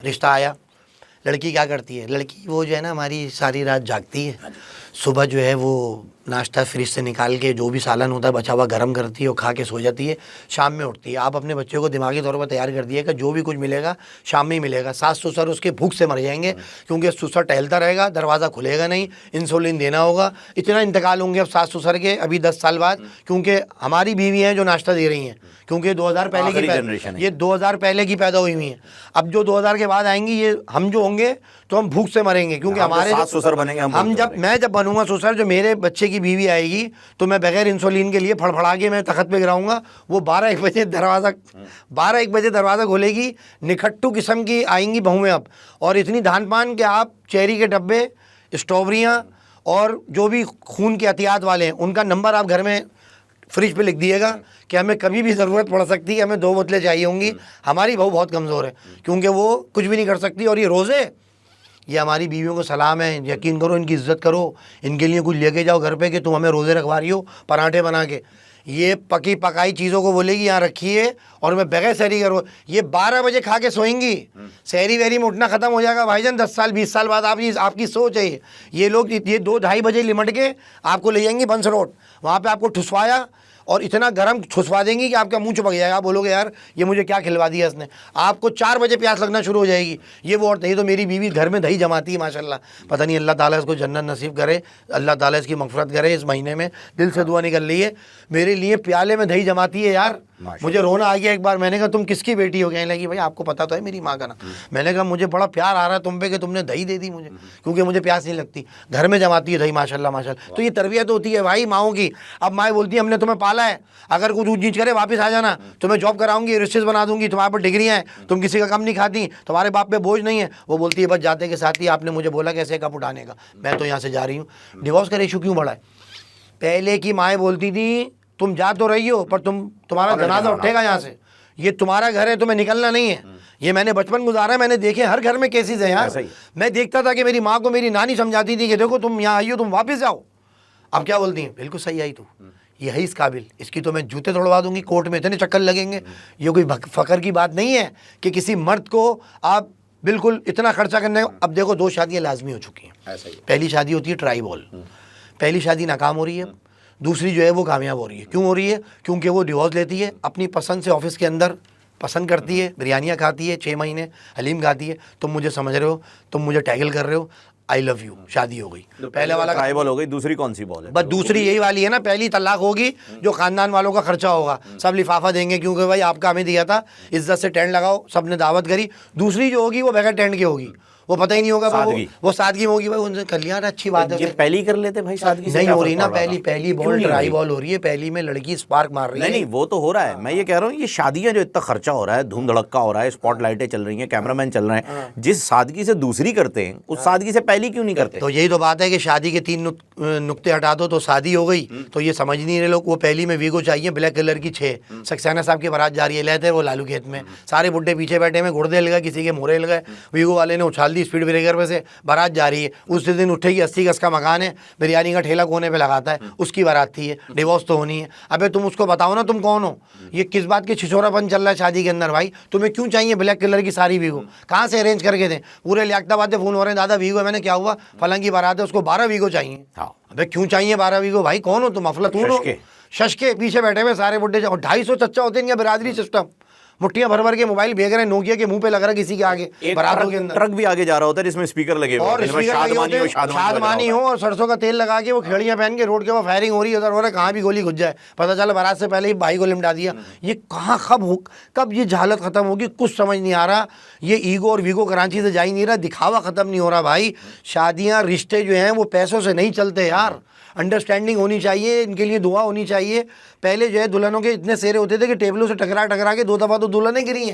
रिश्ता आया। लड़की क्या करती है, लड़की वो जो है ना हमारी सारी रात जागती है, सुबह जो है वो नाश्ता फ्रिज से निकाल के जो भी सालन होता है बचा हुआ गर्म करती है और खा के सो जाती है, शाम में उठती है। आप अपने बच्चे को दिमागी तौर पर तैयार कर दिए कि जो भी कुछ मिलेगा शाम में ही मिलेगा। सास ससुर उसके भूख से मर जाएंगे क्योंकि ससुर टहलता रहेगा, दरवाज़ा खुलेगा नहीं, इंसुलिन देना होगा। इतना इंतकाल होंगे अब सास ससुर के अभी 10 साल बाद, क्योंकि हमारी बीवी हैं जो नाश्ता दे रही हैं, क्योंकि 2000 पहले की जनरेशन है, ये 2000 पहले की पैदा हुई हुई हैं। अब जो 2000 के बाद आएंगी ये हम जो होंगे तो हम भूख से मरेंगे, क्योंकि हमारे सास ससुर बनेंगे हम जब मैं जब बनूंगा ससुर, जो मेरे बच्चे की बीवी आएगी तो मैं बगैर इंसुलिन के लिए फड़फड़ा के मैं तख्त पे गिराऊंगा। वो 12-1 बजे दरवाज़ा खोलेगी, निखट्टू किस्म की आएंगी बहुएं अब, और इतनी धान पान के आप चेरी के डब्बे, स्ट्रॉबेरियाँ और जो भी खून के एहतियात वाले हैं उनका नंबर आप घर में फ्रिज पे लिख दिएगा कि हमें कभी भी ज़रूरत पड़ सकती है, हमें 2 बोतलें चाहिए होंगी। हमारी बहू बहुत कमज़ोर है क्योंकि वो कुछ भी नहीं कर सकती, और ये रोज़े, ये हमारी बीवियों को सलाम है, यकीन करो, इनकी इज़्ज़त करो, इनके लिए कुछ लेके जाओ घर पे कि तुम हमें रोज़े रखवा रही हो पराठे बना के। ये पकी पकाई चीज़ों को बोलेगी यहाँ रखिए और मैं बगैर सहरी करो। ये 12 बजे खा के सोएंगी, सहरी वहरी में उठना ख़त्म हो जाएगा भाईजान। 10 साल 20 साल बाद आपकी सोच है ये लोग ये 2-2:30 बजे लिमट के आपको ले जाएंगी बंस रोड, वहाँ पे आपको ठुसवाया और इतना गर्म ठुसवा देंगी कि आपका मुंह चिपक जाएगा। आप बोलोगे यार ये मुझे क्या खिलवा दिया इसने। आपको 4 बजे प्यास लगना शुरू हो जाएगी। ये वो और नहीं तो मेरी बीवी घर में दही जमाती है माशाल्लाह। पता नहीं अल्लाह ताला इसको जन्नत नसीब करे, अल्लाह ताला इसकी मग़फ़िरत करे। इस महीने में दिल से दुआ निकल रही है, मेरे लिए प्याले में दही जमाती है यार। मुझे रोना आ गया एक बार, मैंने कहा तुम किसकी बेटी हो? कहने लगी भाई आपको पता तो है मेरी माँ का ना। मैंने कहा मुझे बड़ा प्यार आ रहा है तुम पे कि तुमने दही दे दी मुझे, क्योंकि मुझे प्यास नहीं लगती। घर में जमाती है दही माशाल्लाह माशाल्लाह। तो ये तरबियत होती है भाई माओं की। अब माएँ बोलती है हमने तुम्हें पाला है, अगर कुछ ऊँच नीच करे वापस आ जाना, तुम्हें जॉब कराऊंगी, रिश्तेदार बना दूंगी, तुम्हारे पर डिग्रियाँ हैं, तुम किसी का कम नहीं खाती, तुम्हारे बाप पे बोझ नहीं है। वो बोलती है बस जाते के साथ ही आपने मुझे बोला कैसे कप उठाने का, मैं तो यहाँ से जा रही हूँ। डिवोर्स का रेशो क्यों बढ़ा है? पहले की माएँ बोलती थी तुम जा तो रही हो पर तुम्हारा जनाजा उठेगा यहाँ से, ये तुम्हारा घर है, तुम्हें निकलना नहीं है। ये मैंने बचपन गुजारा है, मैंने देखे हर घर में केसेस है यार। मैं देखता था कि मेरी माँ को मेरी नानी समझाती थी कि देखो तुम यहाँ आई हो, तुम वापस जाओ। अब क्या बोलती हैं? बिल्कुल सही आई तू, ये है इस काबिल, इसकी तो मैं जूते तोड़वा दूंगी, कोर्ट में इतने चक्कर लगेंगे। ये कोई फ़ख्र की बात नहीं है कि किसी मर्द को आप बिल्कुल इतना खर्चा करने। अब देखो 2 शादियाँ लाजमी हो चुकी हैं। पहली शादी होती है ट्राई बॉल, पहली शादी नाकाम हो रही है, दूसरी जो है वो कामयाब हो रही है। क्यों हो रही है? क्योंकि वो डिवोर्स लेती है, अपनी पसंद से ऑफिस के अंदर पसंद करती है, बिरयानियाँ खाती है, 6 महीने हलीम खाती है। तुम मुझे समझ रहे हो, तुम मुझे टैगल कर रहे हो, आई लव यू, शादी हो गई। तो पहले वाला ट्राई बॉल हो गई, दूसरी कौन सी बॉल है? बस दूसरी यही वाली है ना, पहली तलाक होगी, जो खानदान वालों का खर्चा होगा सब लिफाफा देंगे, क्योंकि भाई आपका हमें दिया था, इज्जत से टेंट लगाओ, सबने दावत करी। दूसरी जो होगी वो बगैर टेंट की होगी, वो पता ही नहीं होगा, वो सादगी में होगी। भाई उनसे कर लिया, अच्छी बात है। ये पहली कर लेते भाई, सादगी नहीं हो रही ना, पहली बॉल ट्राई बॉल हो रही है, पहली में लड़की स्पार्क मार रही है। नहीं वो तो हो रहा है, मैं ये कह रहा हूँ ये शादियां जो इतना खर्चा हो रहा है, धूम धड़क्का हो रहा है, स्पॉटलाइटें चल रही हैं, कैमरामैन चल रहे हैं, जिस सादगी से दूसरी करते हैं उस सादगी से पहली क्यों नहीं करते? तो यही तो बात है कि शादी के 3 नुक्ते हटा दो तो शादी हो गई। तो ये समझ नहीं रहे लोग, वो पहली में वीगो चाहिए ब्लैक कलर की 6, सक्सेना साहब की बारात जा रही है, लेते वो लालू खेत में, सारे बुड्ढे पीछे बैठे में, गुर्दे हिल गए, किसी के मोरे हिल गए, वीगो वाले ने उछाल दी स्पीड ब्रेकर पे से, बारात जा रही है। उस दिन उठेगी, 80 गज का मकान है, बिरयानी का ठेला कोने पे लगाता है, उसकी बारात थी। डिवोर्स तो होनी है। अबे तुम उसको बताओ ना तुम कौन हो, ये किस बात के छिछोरापन चल रहा है शादी के अंदर? भाई तुम्हें क्यों चाहिए ब्लैक कलर की सारी वीगो? कहाँ से अरेंज करके दें? पूरे लियाकताबाद से फोन हो रहे हैं, दादा वीगो। मैंने क्या हुआ, फलां की बारात है, उसको 12 वीगो चाहिए। अबे क्यों चाहिए 12 वीगो? भाई कौन हो तुम? अफलातून हो? शशके पीछे बैठे हुए सारे बुड्ढे, 250 चच्चा होते हैं बिरादरी सिस्टम, मुट्ठियां भर भर के मोबाइल भेज रहे हैं, नोकिया के मुंह पे लग रहा है किसी के आगे, बारातों के अंदर ट्रक भी आगे जा रहा होता है जिसमें स्पीकर लगे हुए और शादमानी हो और सरसों का तेल लगा के वो खेड़ियां पहन के रोड के वो फायरिंग हो रही है, उधर हो रहा है, कहाँ भी गोली घुस जाए पता चला, बारात से पहले ही भाई को लिमटा दिया। ये कहाँ कब ये जहालत खत्म होगी, कुछ समझ नहीं आ रहा। ये ईगो और वीगो कराची से जा ही नहीं रहा, दिखावा खत्म नहीं हो रहा भाई। शादियाँ रिश्ते जो हैं वो पैसों से नहीं चलते यार, अंडरस्टैंडिंग होनी चाहिए, इनके लिए दुआ होनी चाहिए। पहले जो है दुल्हनों के इतने सेरे होते थे कि टेबलों से टकरा टकरा के 2 दफ़ा तो दुल्हनें गिरी हैं।